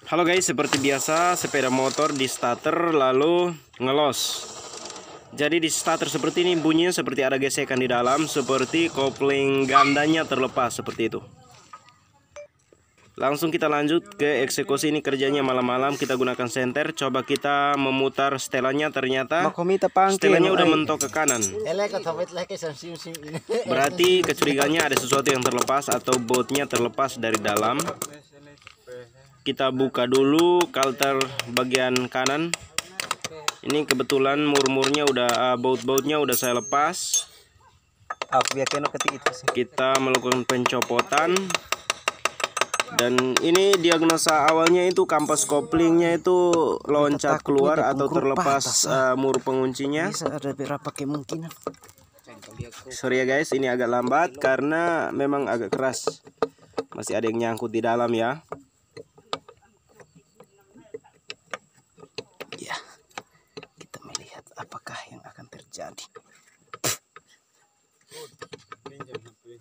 Halo guys, seperti biasa sepeda motor di starter lalu ngelos. Jadi di starter seperti ini bunyinya seperti ada gesekan di dalam, seperti kopling gandanya terlepas seperti itu. Langsung kita lanjut ke eksekusi. Ini kerjanya malam-malam, kita gunakan senter. Coba kita memutar setelannya, ternyata setelannya udah mentok ke kanan. Berarti kecurigaannya ada sesuatu yang terlepas atau bautnya terlepas dari dalam. Kita buka dulu kalter bagian kanan. Ini kebetulan mur-murnya udah baut-bautnya udah saya lepas. Kita melakukan pencopotan. Dan ini diagnosa awalnya itu kampas koplingnya itu loncat keluar atau terlepas mur penguncinya. Sorry ya guys, ini agak lambat karena memang agak keras. Masih ada yang nyangkut di dalam ya. Apakah yang akan terjadi?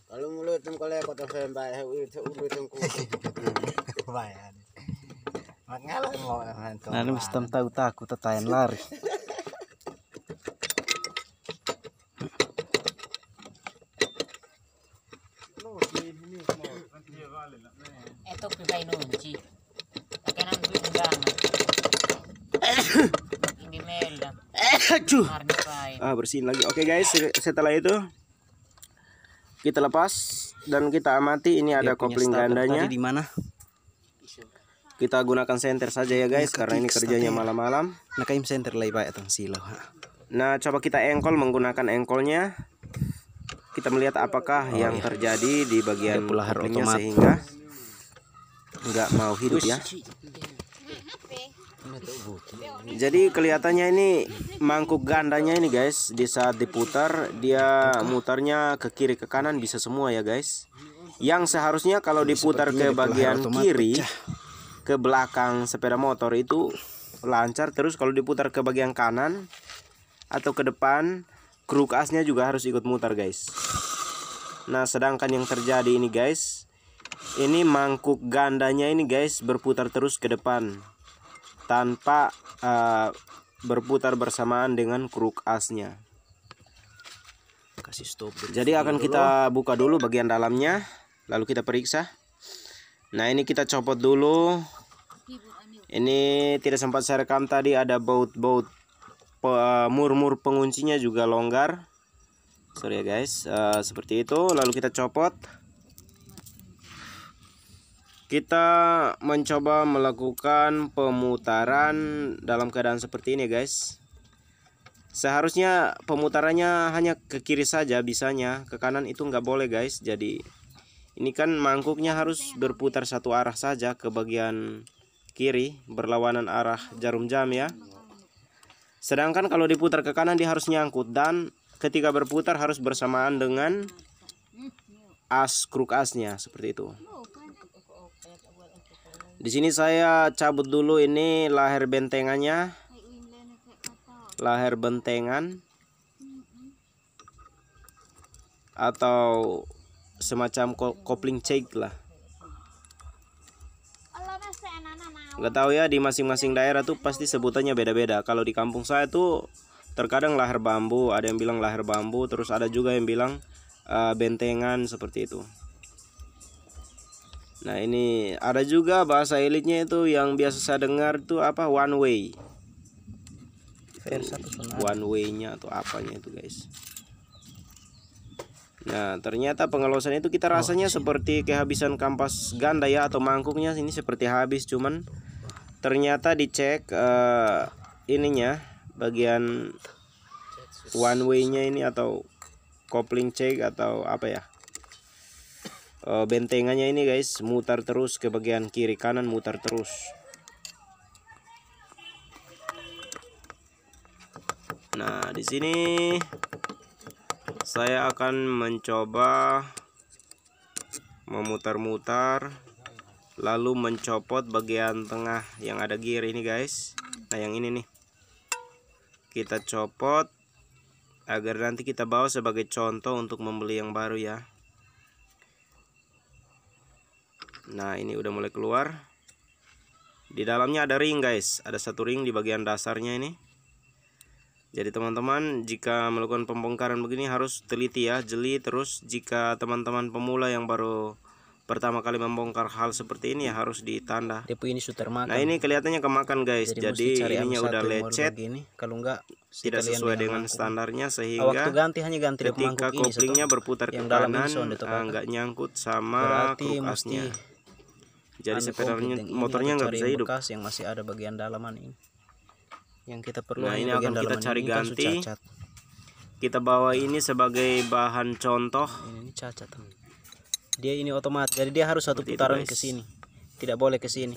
Kalau mulut kalau kota sembah itu bayan. Mangalan mau hantu. Nah, mesti tahu takut tatayan lari. Eto pibay nunci. Kanan bidang. Ini melda. Bersihin lagi. Oke guys, setelah itu kita lepas dan kita amati. Ini ada kopling gandanya. Di mana? Kita gunakan senter saja ya guys, karena ini kerjanya malam-malam. Nakaim senter lagi pak atau silo. Nah, coba kita engkol menggunakan engkolnya. Kita melihat apakah yang terjadi di bagian koplingnya sehingga nggak mau hidup ya. Jadi kelihatannya ini mangkuk gandanya ini guys, di saat diputar dia mutarnya ke kiri ke kanan bisa semua ya guys. Yang seharusnya kalau diputar ke bagian kiri ke belakang sepeda motor itu lancar, terus kalau diputar ke bagian kanan atau ke depan kruk asnya juga harus ikut mutar guys. Nah, sedangkan yang terjadi ini guys, ini mangkuk gandanya ini guys berputar terus ke depan tanpa berputar bersamaan dengan kruk asnya. Kasih stop. Jadi akan kita buka dulu bagian dalamnya, lalu kita periksa. Nah, ini kita copot dulu. Ini tidak sempat saya rekam tadi, ada baut-baut mur-mur penguncinya juga longgar. Sorry ya guys, seperti itu. Lalu kita copot. Kita mencoba melakukan pemutaran dalam keadaan seperti ini guys. Seharusnya pemutarannya hanya ke kiri saja bisanya, ke kanan itu nggak boleh guys. Jadi ini kan mangkuknya harus berputar satu arah saja ke bagian kiri, berlawanan arah jarum jam ya. Sedangkan kalau diputar ke kanan dia harus nyangkut, dan ketika berputar harus bersamaan dengan kruk asnya seperti itu. Di sini saya cabut dulu ini leher bentengannya, leher bentengan atau semacam kopling cake lah. Nggak tahu ya, di masing-masing daerah tuh pasti sebutannya beda-beda. Kalau di kampung saya tuh terkadang leher bambu, ada yang bilang leher bambu, terus ada juga yang bilang bentengan seperti itu. Nah, ini ada juga bahasa elitnya itu yang biasa saya dengar tuh apa, one way. One way-nya atau apanya itu guys. Nah, ternyata pengelosan itu kita rasanya seperti kehabisan kampas ganda ya, atau mangkuknya ini seperti habis, cuman ternyata dicek ininya bagian one way-nya ini atau kopling check atau apa ya, bentengannya ini guys mutar terus ke bagian kiri kanan, mutar terus. Nah, di sini saya akan mencoba memutar-mutar lalu mencopot bagian tengah yang ada gear ini guys. Nah, yang ini nih kita copot agar nanti kita bawa sebagai contoh untuk membeli yang baru ya. Nah, ini udah mulai keluar. Di dalamnya ada ring guys, ada satu ring di bagian dasarnya ini. Jadi teman-teman jika melakukan pembongkaran begini harus teliti ya, jeli. Terus jika teman-teman pemula yang baru pertama kali membongkar hal seperti ini ya harus ditanda. Depo ini sudah termakan. Nah ini kelihatannya kemakan guys, mesti jadi cari ininya anu udah satu yang model lecet, begini. Kalau enggak tidak sekalian sesuai dengan mangkuk. standarnya, Waktu sehingga ganti hanya ganti depo ketika mangkuk ini koplingnya satu. berputar ke Yang dalam ini kanan sonde terbakar. nggak nyangkut sama Berarti kruk mesti asnya. Jadi anu sepeda komplit yang ini motornya atau nggak cari bisa yang hidup. bekas yang masih ada bagian dalaman ini. Yang kita perlu Nah, hanya ini bagian akan kita dalaman cari ini kan ganti. cacat. Kita bawa ini sebagai bahan contoh. Ini cacat. Dia ini otomatis, jadi dia harus satu Seperti itu, putaran guys. ke sini. Tidak boleh ke sini.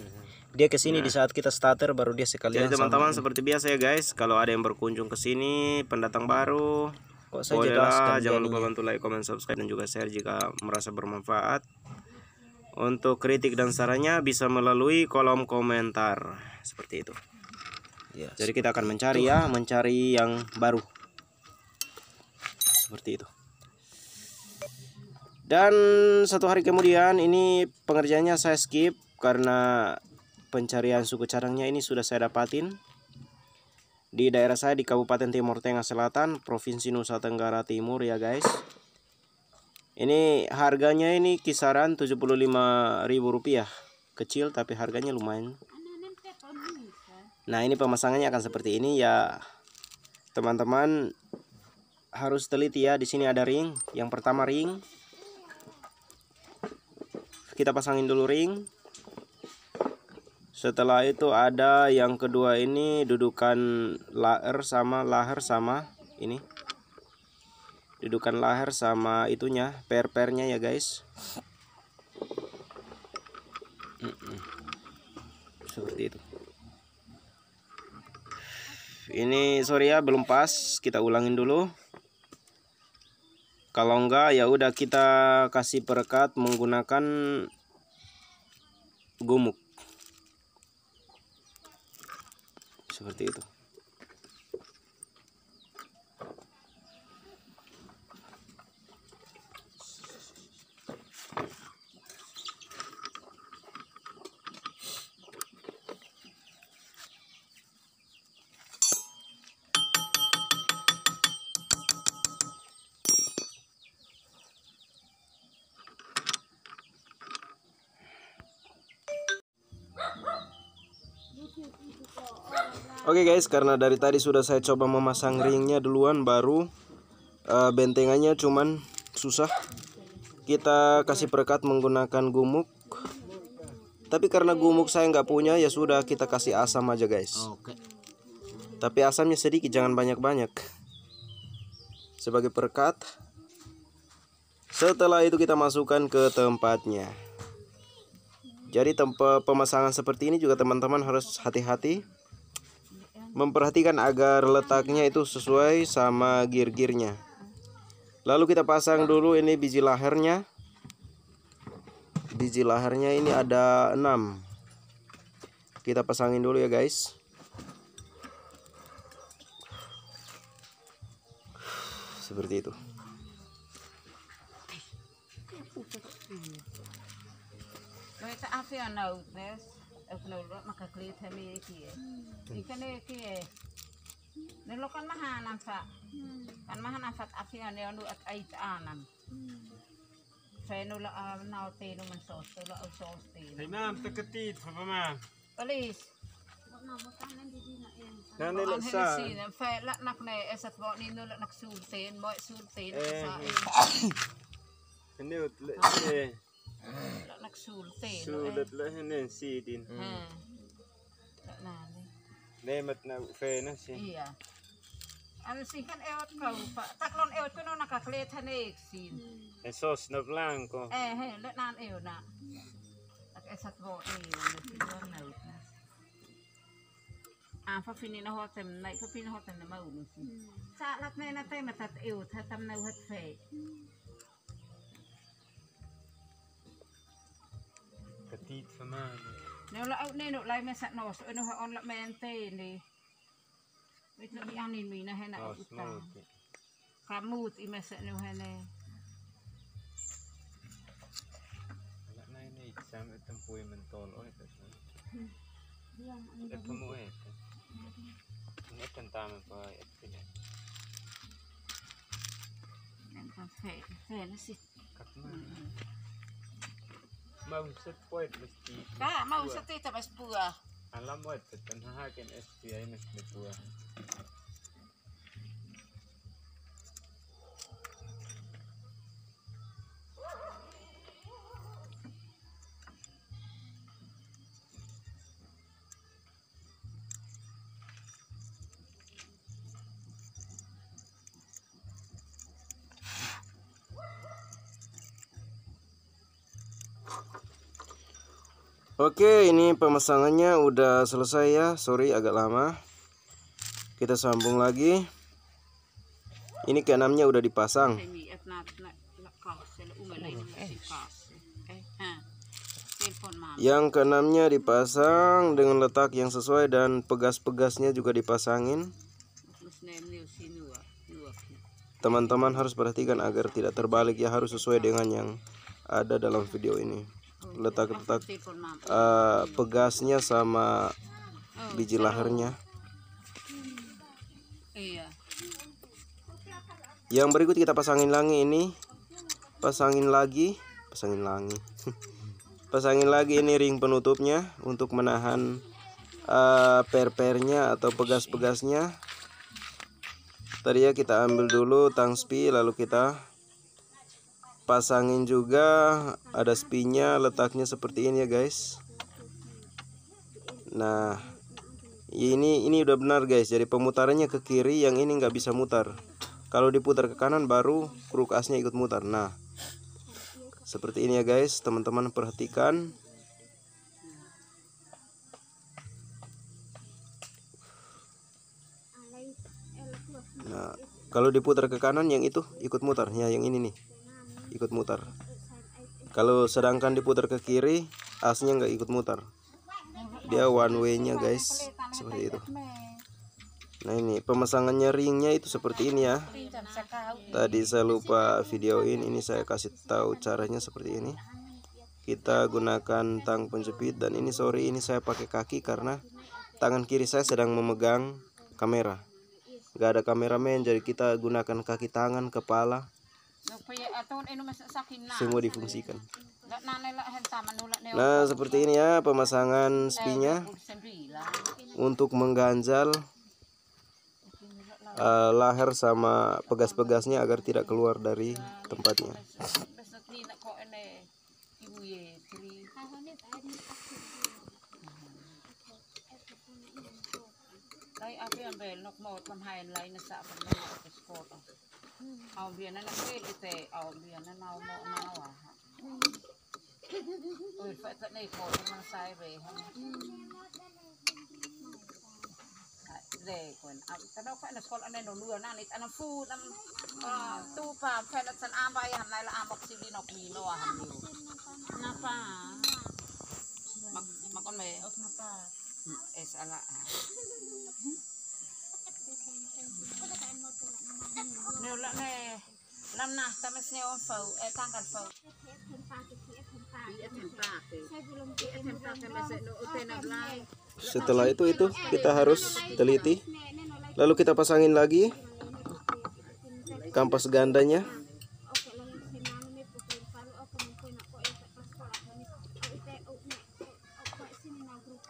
Dia ke sini di saat kita starter baru dia sekalian. Jadi teman-teman sama ini. seperti biasa ya guys, kalau ada yang berkunjung ke sini, pendatang baru, Kok saya jelaskan bolehlah jangan lupa jadinya. bantu like, comment, subscribe dan juga share jika merasa bermanfaat. Untuk kritik dan sarannya bisa melalui kolom komentar seperti itu. Ya, Jadi kita akan mencari ya, mencari yang baru. Seperti itu. Dan satu hari kemudian ini pengerjaannya saya skip karena pencarian suku cadangnya ini sudah saya dapatin di daerah saya di Kabupaten Timur Tengah Selatan, Provinsi Nusa Tenggara Timur ya guys. Ini harganya ini kisaran Rp75.000. Kecil tapi harganya lumayan. Nah, ini pemasangannya akan seperti ini ya. Teman-teman harus teliti ya, di sini ada ring. Yang pertama ring. Kita pasangin dulu ring. Setelah itu ada yang kedua ini dudukan laher sama ini. Dudukan laher sama itunya, per-pernya ya guys. Seperti itu. Ini sorry ya belum pas, kita ulangin dulu. Kalau enggak ya udah kita kasih perekat menggunakan gumuk. Seperti itu. Oke guys, karena dari tadi sudah saya coba memasang ringnya duluan, baru bentengannya cuman susah. Kita kasih perekat menggunakan gumuk. Tapi karena gumuk saya nggak punya, ya sudah kita kasih asam aja guys. Oke. Tapi asamnya sedikit, jangan banyak-banyak. Sebagai perekat. Setelah itu kita masukkan ke tempatnya. Jadi tempat pemasangan seperti ini juga teman-teman harus hati-hati. Memperhatikan agar letaknya itu sesuai sama gear-gearnya. Lalu kita pasang dulu ini biji lahernya. Biji lahernya ini ada 6. Kita pasangin dulu ya guys. Seperti itu. Nilokan mahanan sa kan mahanan fat afian ne anu at ay anan fenula now teno man sos telo au sos teno Hey ma'am, taketit pa pa ma'am. palis Nanay ang lang sa. helisin fe la nak ne esat bo ni no nak sulten mo sulten sa Hindi utla eh. la nak sulten Sulat la hindi sidin. na Nemat na fe na si. iya ano si kan eot kau pa taklon eot ko no nakaklet hanek sin Sos na blanco. he let nan eot na tak esat bo ni no na fa fini na hotem nai fa fini hotem na mau ni sa lat ne na tay matat eot ha tam na hat fe Katit pa ma'am. no la out ne no lai me sa nos no ha on la mente ni wit no anin mi na he na Oh, uta smoke. kamut i me sa no he ne Wala na yun eh. Sama itong puwi mentol. Oh, ito. Mau seti tabas buah. Alam mo ito, tanhahakin SPI na buah. Oke, ini pemasangannya udah selesai ya. Sorry agak lama. Kita sambung lagi. Ini keenamnya udah dipasang. Yang keenamnya dipasang dengan letak yang sesuai dan pegas-pegasnya juga dipasangin. Teman-teman harus perhatikan agar tidak terbalik ya, harus sesuai dengan yang ada dalam video ini. Letak-letak pegasnya sama biji laharnya. Yang berikut kita pasangin lagi ini. Pasangin lagi ini ring penutupnya untuk menahan per-pernya atau pegas-pegasnya. Tadi ya kita ambil dulu tang spi, lalu kita pasangin juga. Ada spinya, letaknya seperti ini ya guys. Nah ini udah benar guys. Jadi pemutarannya ke kiri, yang ini nggak bisa mutar. Kalau diputar ke kanan baru kruk asnya ikut mutar. Nah seperti ini ya guys, teman-teman perhatikan. Nah kalau diputar ke kanan yang itu ikut mutar ya, yang ini nih ikut mutar. Kalau sedangkan diputar ke kiri asnya nggak ikut mutar, dia one way nya guys, seperti itu. Nah ini pemasangannya ringnya itu seperti ini ya. Tadi saya lupa videoin, ini saya kasih tahu caranya seperti ini. Kita gunakan tang penjepit, dan ini sorry ini saya pakai kaki karena tangan kiri saya sedang memegang kamera. Gak ada kameramen, jadi kita gunakan kaki, tangan, kepala, semua difungsikan. Nah seperti ini ya pemasangan spinya untuk mengganjal lahar sama pegas-pegasnya agar tidak keluar dari tempatnya. Setelah itu kita harus teliti. Lalu kita pasangin lagi kampas gandanya.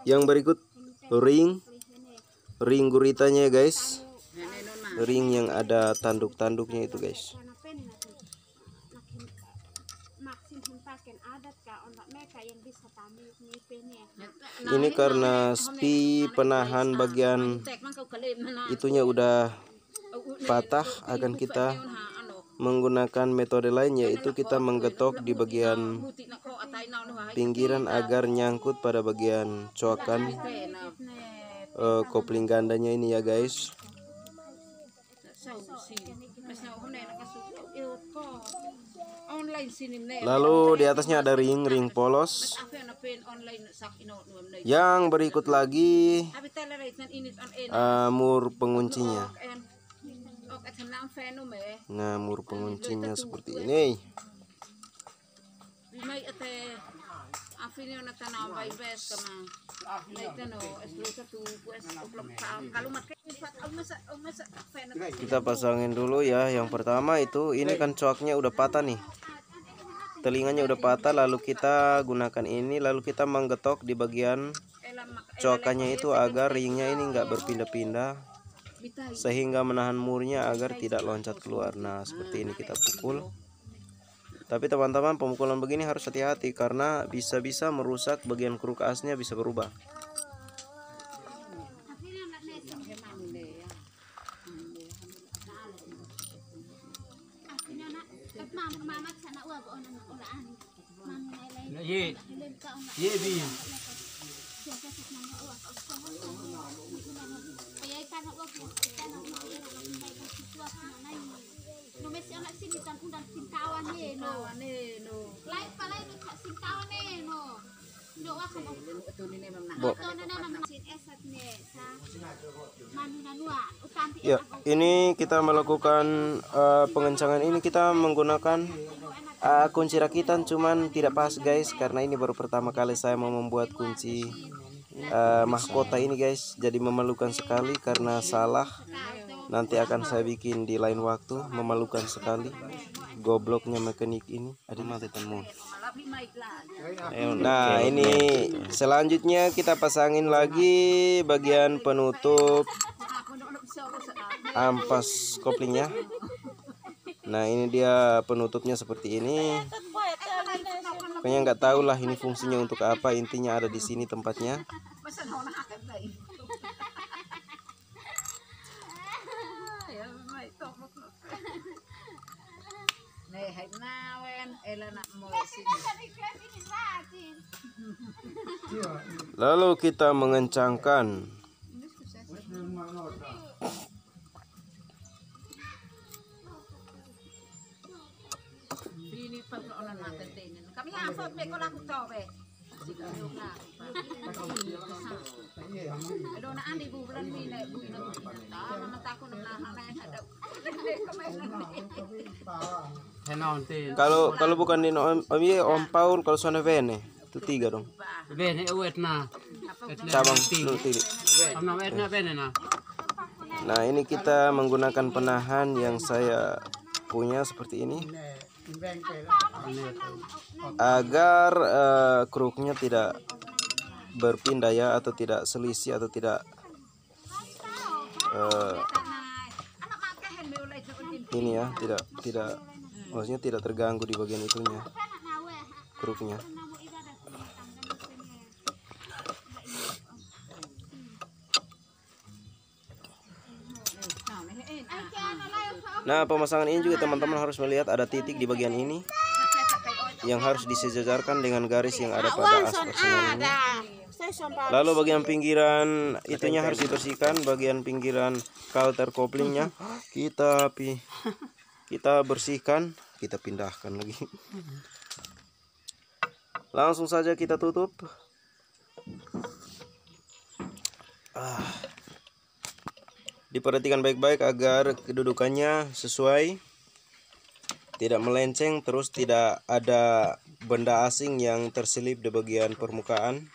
Yang berikut ring guritanya ya guys. Ring yang ada tanduk-tanduknya itu guys. Ini karena spi penahan bagian itunya udah patah, akan kita menggunakan metode lain, yaitu kita menggetok di bagian pinggiran agar nyangkut pada bagian coakan kopling gandanya ini ya guys. Lalu di atasnya ada ring polos. Yang berikut lagi mur penguncinya. Nah mur penguncinya seperti ini. Afinnya na tanam bay bes kama. Later no, es lu satu pues uplok kalau makai masa Kita pasangin dulu ya. Yang pertama itu ini kan coaknya udah patah nih. Telinganya udah patah, lalu kita gunakan ini, lalu kita menggetok di bagian coakannya itu agar ringnya ini enggak berpindah-pindah, sehingga menahan murnya agar tidak loncat keluar. Nah, seperti ini kita pukul. Tapi teman-teman, pemukulan begini harus hati-hati karena bisa-bisa merusak bagian kruk asnya, bisa berubah. Ya, ini kita melakukan pengencangan ini kita menggunakan kunci rakitan, cuman tidak pas guys, karena ini baru pertama kali saya mau membuat kunci mahkota ini guys. Jadi memalukan sekali karena salah. Nanti akan saya bikin di lain waktu. Memalukan sekali gobloknya mekanik ini. Nah, ini selanjutnya kita pasangin lagi bagian penutup ampas koplingnya. Nah, ini dia penutupnya seperti ini. Kayaknya nggak tahu lah ini fungsinya untuk apa. Intinya ada di sini tempatnya. Lalu kita mengencangkan. Kami afot be ko laku to be. Aduh na andi bu bulan mi na bu na mata ko na ada. Kalau bukan di Om Paul, kalau sana Vene itu 3 dong. Vene uet na. Cabang tilik. Nah, ini kita menggunakan penahan yang saya punya seperti ini agar kruknya tidak berpindah ya, atau tidak selisih, atau tidak ini ya, tidak maksudnya tidak terganggu di bagian itunya, kruknya. Nah, pemasangan ini juga teman-teman harus melihat ada titik di bagian ini yang harus disejajarkan dengan garis yang ada pada as personal ini. Lalu bagian pinggiran itunya harus dibersihkan, bagian pinggiran coulter couplingnya kita bersihkan, kita pindahkan lagi. Langsung saja kita tutup. Diperhatikan baik-baik agar kedudukannya sesuai, tidak melenceng, terus tidak ada benda asing yang terselip di bagian permukaan.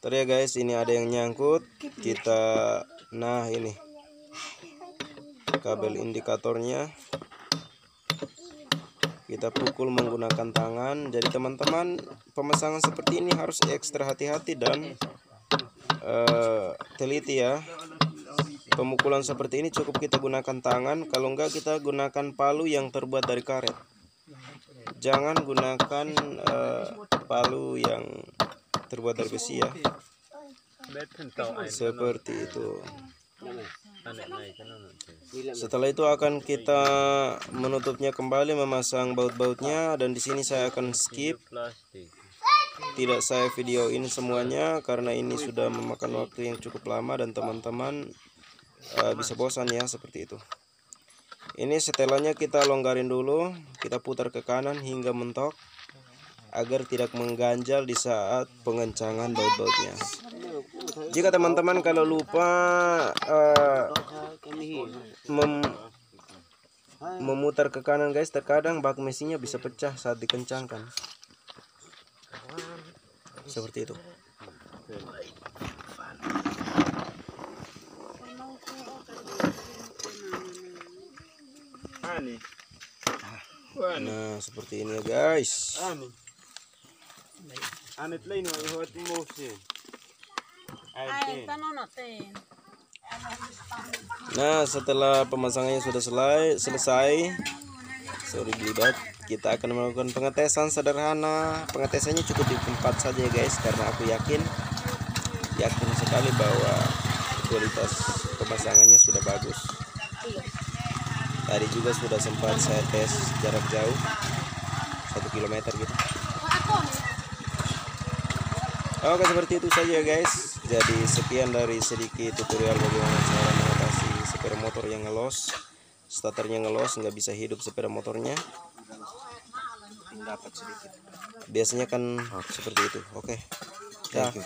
Tadi ya guys, ini ada yang nyangkut. Nah ini kabel indikatornya. Kita pukul menggunakan tangan. Jadi teman-teman, pemasangan seperti ini harus ekstra hati-hati dan teliti ya. Pemukulan seperti ini cukup kita gunakan tangan. Kalau enggak, kita gunakan palu yang terbuat dari karet. Jangan gunakan palu yang terbuat dari besi ya. Seperti itu. Setelah itu akan kita menutupnya kembali, memasang baut-bautnya, dan di sini saya akan skip. Tidak saya videoin semuanya karena ini sudah memakan waktu yang cukup lama dan teman-teman bisa bosan ya, seperti itu. Ini setelannya kita longgarin dulu, kita putar ke kanan hingga mentok agar tidak mengganjal di saat pengencangan baut-bautnya. Jika teman-teman kalau lupa memutar ke kanan guys, terkadang bak mesinnya bisa pecah saat dikencangkan. Seperti itu. Nah, seperti ini ya guys. Anet lain ihot motion. Ay, tanong natin. Nah, setelah pemasangannya sudah selesai, sorry Blibat, kita akan melakukan pengetesan sederhana. Pengetesannya cukup di tempat saja ya guys, karena aku yakin sekali bahwa kualitas pemasangannya sudah bagus. Tadi juga sudah sempat saya tes jarak jauh 1 kilometer gitu. Oke, seperti itu saja ya guys. Jadi sekian dari sedikit tutorial bagaimana cara mengatasi sepeda motor yang ngelos, starternya ngelos, nggak bisa hidup sepeda motornya. Biasanya kan seperti itu. Oke, thank you.